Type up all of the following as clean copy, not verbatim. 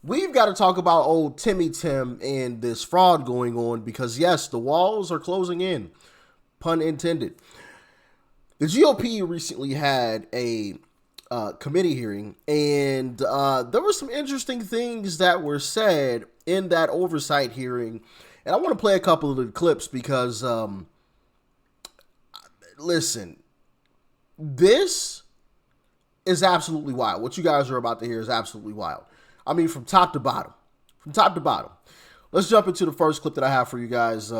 we've got to talk about old Timmy Tim and this fraud going on because, yes, the walls are closing in. Pun intended. The GOP recently had a committee hearing, and there were some interesting things that were said in that oversight hearing. And I want to play a couple of the clips because, listen, this is absolutely wild. What you guys are about to hear is absolutely wild. I mean, from top to bottom. From top to bottom. Let's jump into the first clip that I have for you guys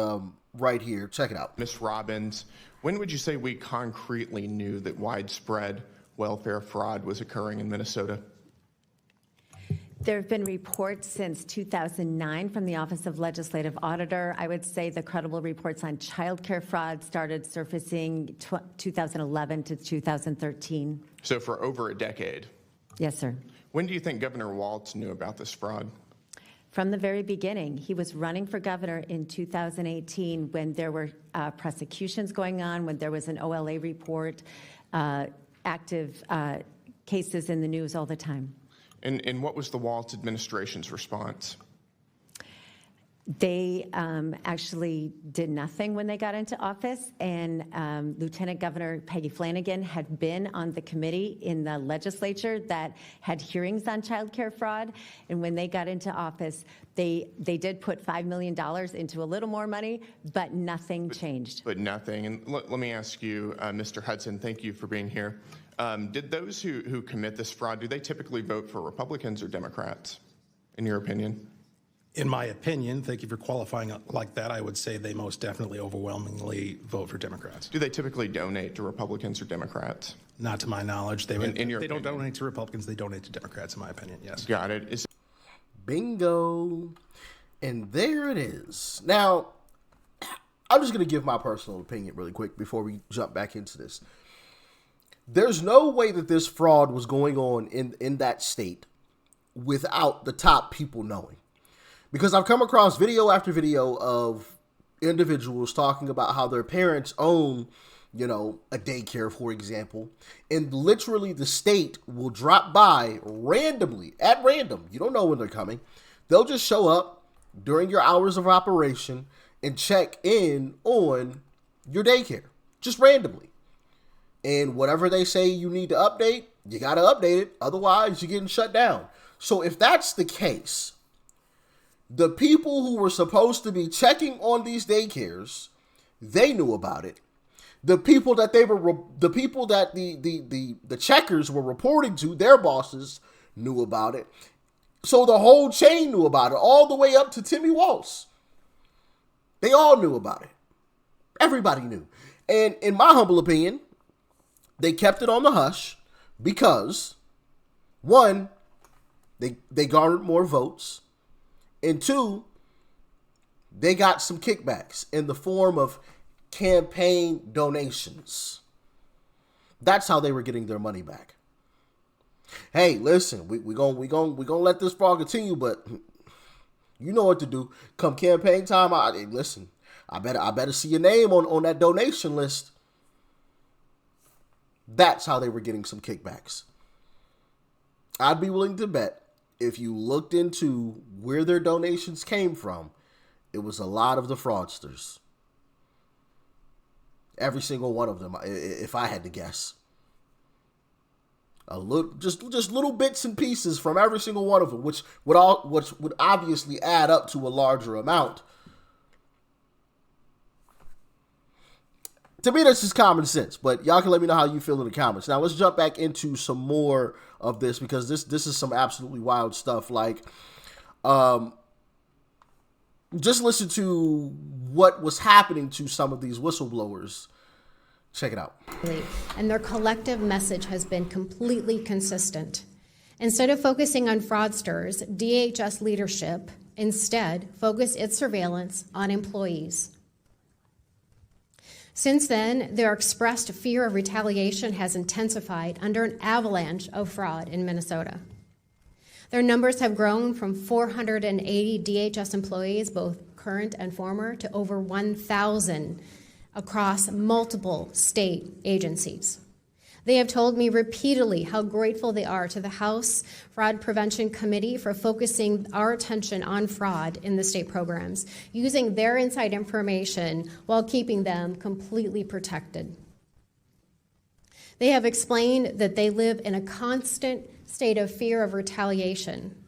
right here. Check it out. Ms. Robbins, when would you say we concretely knew that widespread welfare fraud was occurring in Minnesota? There have been reports since 2009 from the Office of Legislative Auditor. I would say the credible reports on child care fraud started surfacing 2011 to 2013. So for over a decade. Yes, sir. When do you think Governor Walz knew about this fraud? From the very beginning. He was running for governor in 2018 when there were prosecutions going on, when there was an OLA report, active cases in the news all the time. And what was the Walz administration's response? They actually did nothing when they got into office, and Lieutenant Governor Peggy Flanagan had been on the committee in the legislature that had hearings on child care fraud, and when they got into office, they did put $5 million into a little more money, but nothing changed. But nothing. And let me ask you, Mr. Hudson, thank you for being here. Did those who commit this fraud, do they typically vote for Republicans or Democrats, in your opinion? In my opinion, thank you for qualifying it like that, I would say they most definitely overwhelmingly vote for Democrats. Do they typically donate to Republicans or Democrats? Not to my knowledge. They don't donate to Republicans, they donate to Democrats, in my opinion, yes. Got it. Bingo. And there it is. Now, I'm just going to give my personal opinion really quick before we jump back into this. There's no way that this fraud was going on in that state without the top people knowing. Because I've come across video after video of individuals talking about how their parents own, a daycare, for example, and literally the state will drop by randomly, at random. You don't know when they're coming. They'll just show up during your hours of operation and check in on your daycare, just randomly. And whatever they say you need to update, you got to update it. Otherwise, you're getting shut down. So if that's the case, the people who were supposed to be checking on these daycares, they knew about it. The people that the checkers were reporting to, their bosses knew about it. So the whole chain knew about it, all the way up to Timmy Walz. They all knew about it. Everybody knew. And in my humble opinion, they kept it on the hush because, one, they garnered more votes. And two, they got some kickbacks in the form of campaign donations. That's how they were getting their money back. Hey, listen, we gonna let this fraud continue, but you know what to do. Come campaign time, listen, I better see your name on that donation list. That's how they were getting some kickbacks. I'd be willing to bet if you looked into where their donations came from, it was a lot of the fraudsters. Every single one of them, if I had to guess. Just little bits and pieces from every single one of them, which would obviously add up to a larger amount. To me, that's just common sense, but y'all can let me know how you feel in the comments. Now, let's jump back into some more of this because this is some absolutely wild stuff. Like, just listen to what was happening to some of these whistleblowers. Check it out. And their collective message has been completely consistent. Instead of focusing on fraudsters, DHS leadership instead focused its surveillance on employees. Since then, their expressed fear of retaliation has intensified under an avalanche of fraud in Minnesota. Their numbers have grown from 480 DHS employees, both current and former, to over 1,000 across multiple state agencies. They have told me repeatedly how grateful they are to the House Fraud Prevention Committee for focusing our attention on fraud in the state programs, using their inside information while keeping them completely protected. They have explained that they live in a constant state of fear of retaliation.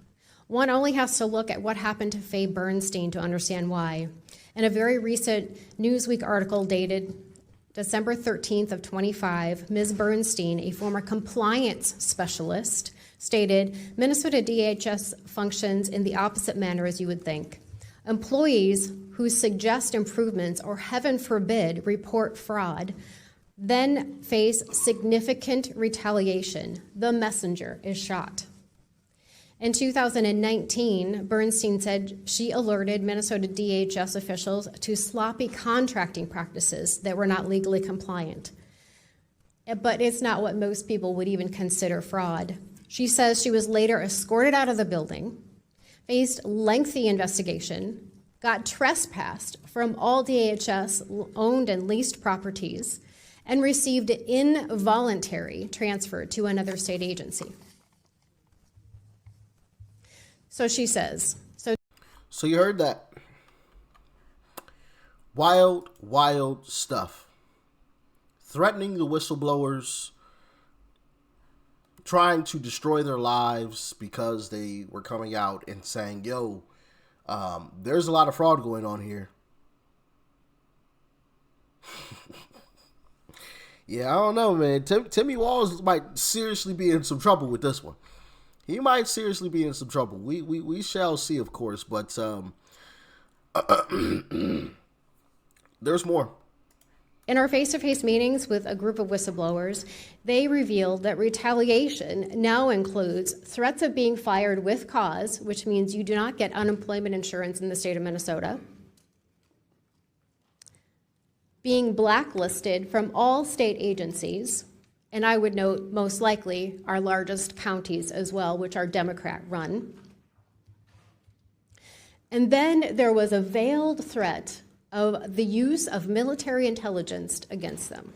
One only has to look at what happened to Faye Bernstein to understand why. In a very recent Newsweek article dated December 13th of 25, Ms. Bernstein, a former compliance specialist, stated, Minnesota DHS functions in the opposite manner as you would think. Employees who suggest improvements or, heaven forbid, report fraud then face significant retaliation. The messenger is shot. In 2019, Bernstein said she alerted Minnesota DHS officials to sloppy contracting practices that were not legally compliant. But it's not what most people would even consider fraud. She says she was later escorted out of the building, faced lengthy investigation, got trespassed from all DHS owned and leased properties, and received involuntary transfer to another state agency. So she says. So you heard that. Wild, wild stuff. Threatening the whistleblowers, trying to destroy their lives because they were coming out and saying, yo, there's a lot of fraud going on here. Yeah, I don't know, man. Timmy Walls might seriously be in some trouble with this one. He might seriously be in some trouble. We shall see, of course, but there's more. In our face-to-face meetings with a group of whistleblowers, they revealed that retaliation now includes threats of being fired with cause, which means you do not get unemployment insurance in the state of Minnesota, being blacklisted from all state agencies, and I would note most likely our largest counties as well, which are Democrat-run. And then there was a veiled threat of the use of military intelligence against them.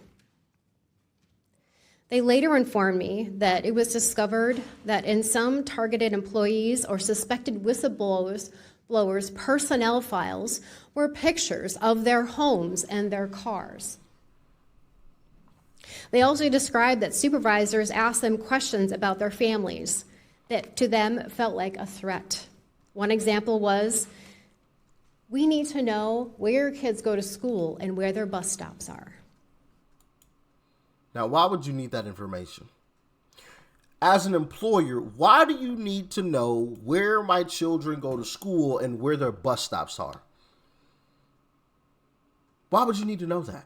They later informed me that it was discovered that in some targeted employees or suspected whistleblowers' personnel files were pictures of their homes and their cars. They also described that supervisors asked them questions about their families that to them felt like a threat. One example was, we need to know where your kids go to school and where their bus stops are. Now, why would you need that information? As an employer, why do you need to know where my children go to school and where their bus stops are? Why would you need to know that?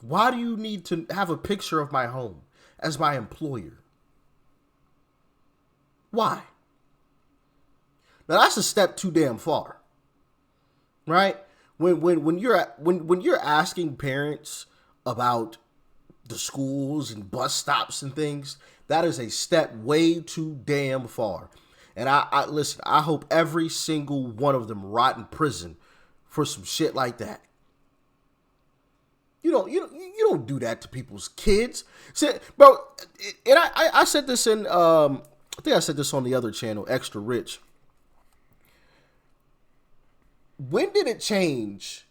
Why do you need to have a picture of my home as my employer? Why? Now that's a step too damn far, right? When you're asking parents about the schools and bus stops and things, that is a step way too damn far. And I listen, I hope every single one of them rot in prison for some shit like that. You don't do that to people's kids. Bro, and I said this in I think I said this on the other channel, Extra Rich. When did it change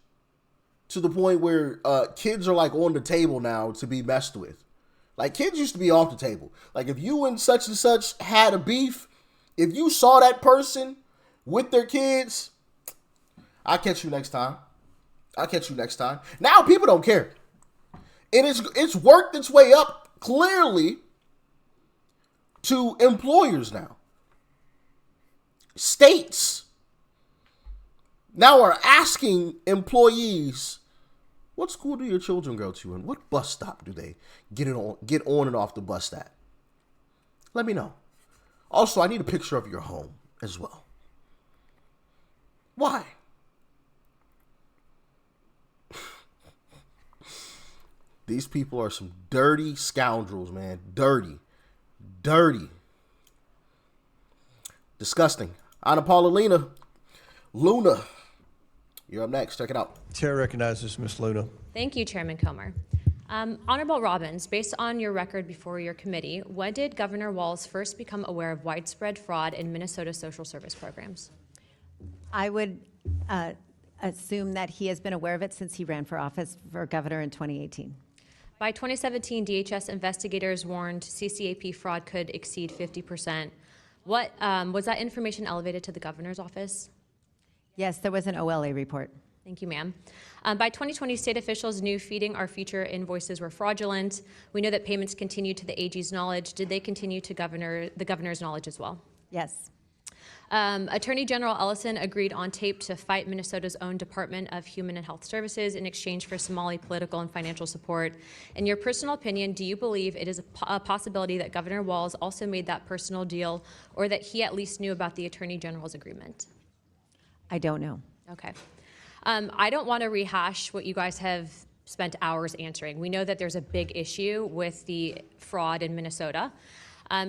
to the point where kids are like on the table now to be messed with? Like, kids used to be off the table. Like, if you and such had a beef, if you saw that person with their kids, I'll catch you next time. Now people don't care. It's worked its way up clearly to employers now. States now are asking employees, what school do your children go to and what bus stop do they get on and off the bus at? Let me know. Also, I need a picture of your home as well. Why? These people are some dirty scoundrels, man. Dirty. Disgusting. Ana Paula Luna. You're up next. Check it out. Chair recognizes Ms. Luna. Thank you, Chairman Comer. Honorable Robbins, based on your record before your committee, when did Governor Walz first become aware of widespread fraud in Minnesota social service programs? I would assume that he has been aware of it since he ran for office for governor in 2018. By 2017, DHS investigators warned CCAP fraud could exceed 50%. What was that information elevated to the governor's office? Yes, there was an OLA report. Thank you, ma'am. By 2020, state officials knew feeding our future invoices were fraudulent. We know that payments continued to the AG's knowledge. Did they continue to the governor's knowledge as well? Yes. Attorney General Ellison agreed on tape to fight Minnesota's own Department of Human and Health Services in exchange for Somali political and financial support. In your personal opinion, do you believe it is a possibility that Governor Walz also made that personal deal, or that he at least knew about the Attorney General's agreement? I don't know. Okay. I don't want to rehash what you guys have spent hours answering. We know that there's a big issue with the fraud in Minnesota.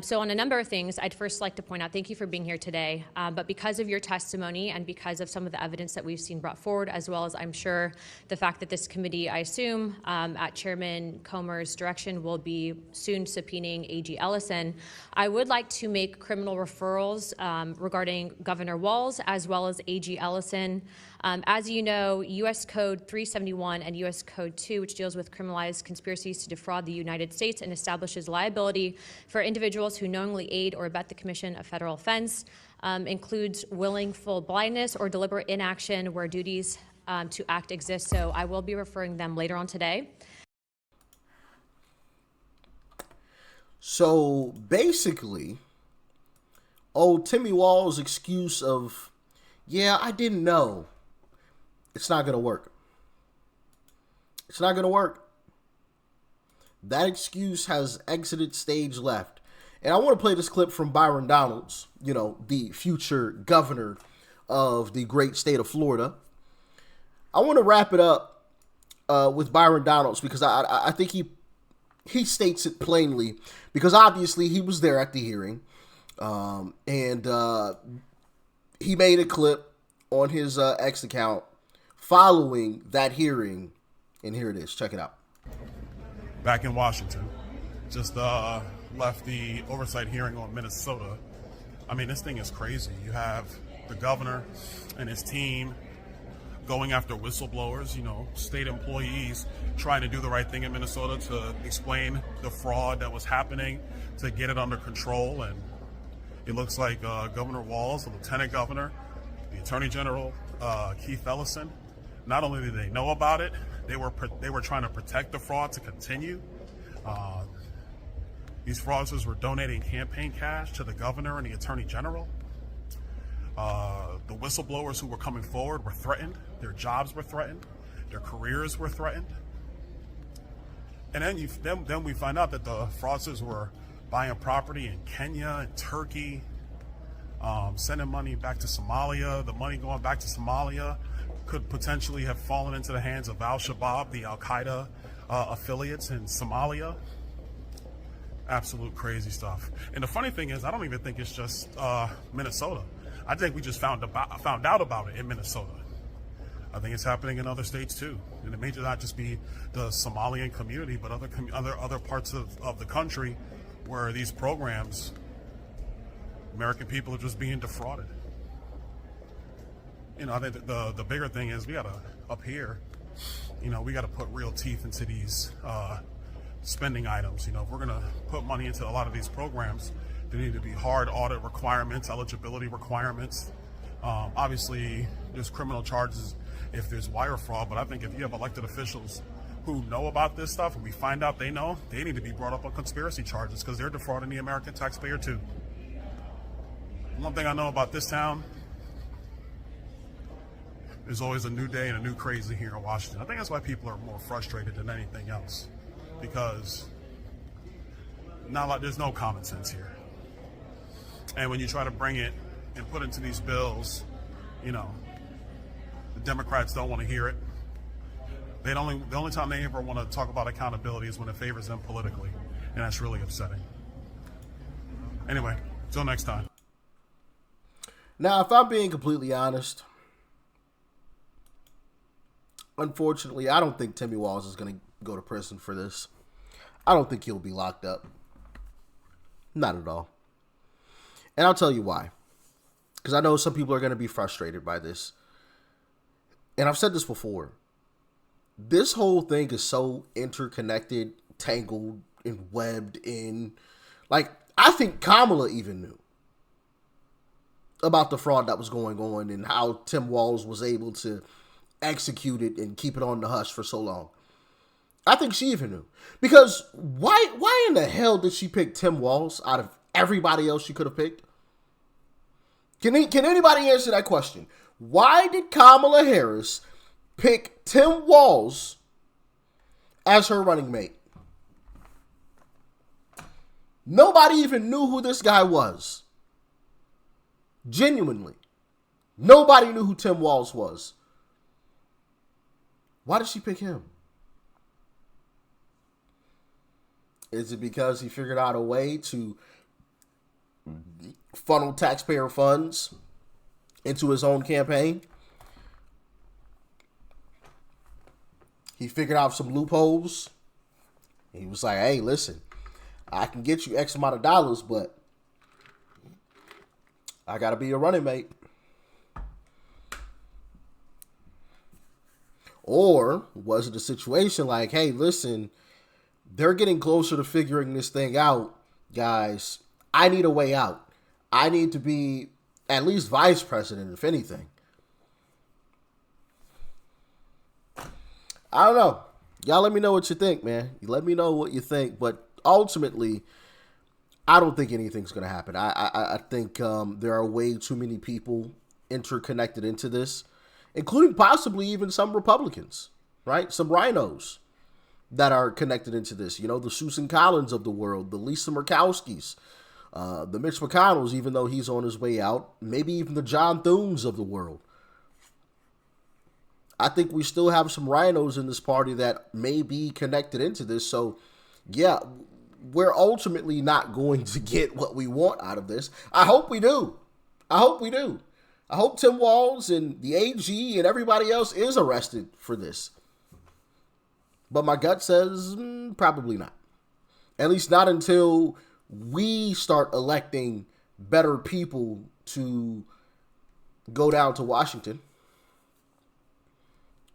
So on a number of things, I'd first like to point out, thank you for being here today, but because of your testimony and because of some of the evidence that we've seen brought forward, as well as I'm sure the fact that this committee, I assume, at Chairman Comer's direction, will be soon subpoenaing AG Ellison, I would like to make criminal referrals regarding Governor Walz as well as AG Ellison. As you know, U.S. Code 371 and U.S. Code 2, which deals with criminalized conspiracies to defraud the United States and establishes liability for individuals who knowingly aid or abet the commission of federal offense, includes willful blindness or deliberate inaction where duties to act exist. So I will be referring them later on today. So basically, old Timmy Wall's excuse of, yeah, I didn't know, it's not going to work. It's not going to work. That excuse has exited stage left. And I want to play this clip from Byron Donalds, you know, the future governor of the great state of Florida. I want to wrap it up with Byron Donalds because I think he states it plainly, because obviously he was there at the hearing, and he made a clip on his X account following that hearing, and here it is. Check it out. Back in Washington, just left the oversight hearing on Minnesota. I mean, this thing is crazy. You have the governor and his team going after whistleblowers, you know, state employees trying to do the right thing in Minnesota to explain the fraud that was happening, to get it under control. And it looks like Governor Walz, the lieutenant governor, the attorney general, Keith Ellison, not only did they know about it, they were trying to protect the fraud to continue. These fraudsters were donating campaign cash to the governor and the attorney general. The whistleblowers who were coming forward were threatened. Their jobs were threatened. Their careers were threatened. And then we find out that the fraudsters were buying property in Kenya and Turkey, sending money back to Somalia. The money going back to Somalia could potentially have fallen into the hands of Al-Shabaab, the Al-Qaeda affiliates in Somalia. Absolute crazy stuff. And the funny thing is, I don't even think it's just Minnesota. I think we just found out about it in Minnesota. I think it's happening in other states too. And it may not just be the Somalian community, but other parts of the country where these programs, American people are just being defrauded. You know, I think the bigger thing is we gotta, up here, you know, we gotta put real teeth into these spending items. You know, if we're gonna put money into a lot of these programs, there need to be hard audit requirements, eligibility requirements. Obviously, there's criminal charges if there's wire fraud, but I think if you have elected officials who know about this stuff and we find out they know, they need to be brought up on conspiracy charges because they're defrauding the American taxpayer too. One thing I know about this town, there's always a new day and a new crazy here in Washington. I think that's why people are more frustrated than anything else, because there's no common sense here. And when you try to bring it and put it into these bills, you know, the Democrats don't want to hear it. The only time they ever want to talk about accountability is when it favors them politically, and that's really upsetting. Anyway, till next time. Now, if I'm being completely honest, unfortunately, I don't think Timmy Walz is going to go to prison for this. I don't think he'll be locked up. Not at all. And I'll tell you why. Because I know some people are going to be frustrated by this. And I've said this before. This whole thing is so interconnected, tangled, and webbed in. Like, I think Kamala even knew about the fraud that was going on and how Tim Walz was able to execute it and keep it on the hush for so long. I think she even knew. Because why in the hell did she pick Tim Walz out of everybody else she could have picked? Can anybody answer that question? Why did Kamala Harris pick Tim Walz as her running mate? Nobody even knew who this guy was. Genuinely. Nobody knew who Tim Walz was. Why did she pick him? Is it because he figured out a way to funnel taxpayer funds into his own campaign? He figured out some loopholes. He was like, hey, listen, I can get you X amount of dollars, but I got to be your running mate. Or was it a situation like, hey, listen, they're getting closer to figuring this thing out, guys. I need a way out. I need to be at least vice president, if anything. I don't know. Y'all let me know what you think, man. You let me know what you think. But ultimately, I don't think anything's going to happen. I think there are way too many people interconnected into this, including possibly even some Republicans, right? Some rhinos that are connected into this. You know, the Susan Collins of the world, the Lisa Murkowskis, the Mitch McConnells, even though he's on his way out, maybe even the John Thunes of the world. I think we still have some rhinos in this party that may be connected into this. So, yeah, we're ultimately not going to get what we want out of this. I hope we do. I hope we do. I hope Tim Walz and the AG and everybody else is arrested for this. But my gut says probably not. At least not until we start electing better people to go down to Washington.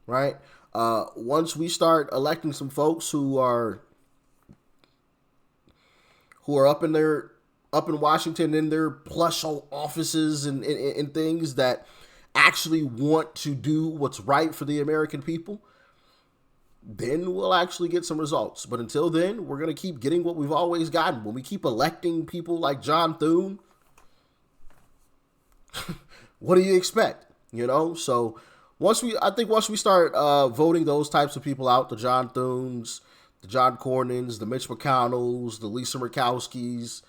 Right? Once we start electing some folks who are up in Washington in their plush offices and things that actually want to do what's right for the American people, then we'll actually get some results. But until then, we're going to keep getting what we've always gotten. When we keep electing people like John Thune, what do you expect? You know, so once we start voting those types of people out, the John Thunes, the John Cornyn's, the Mitch McConnells, the Lisa Murkowskis,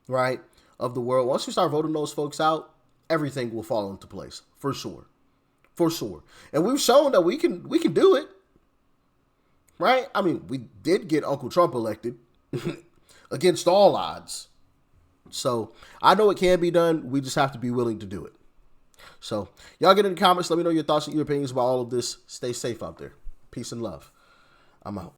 right, of the world, once we start voting those folks out, everything will fall into place, for sure. For sure. And we've shown that we can do it. Right? I mean, we did get Uncle Trump elected against all odds. So I know it can be done. We just have to be willing to do it. So y'all get in the comments. Let me know your thoughts and your opinions about all of this. Stay safe out there. Peace and love. I'm out.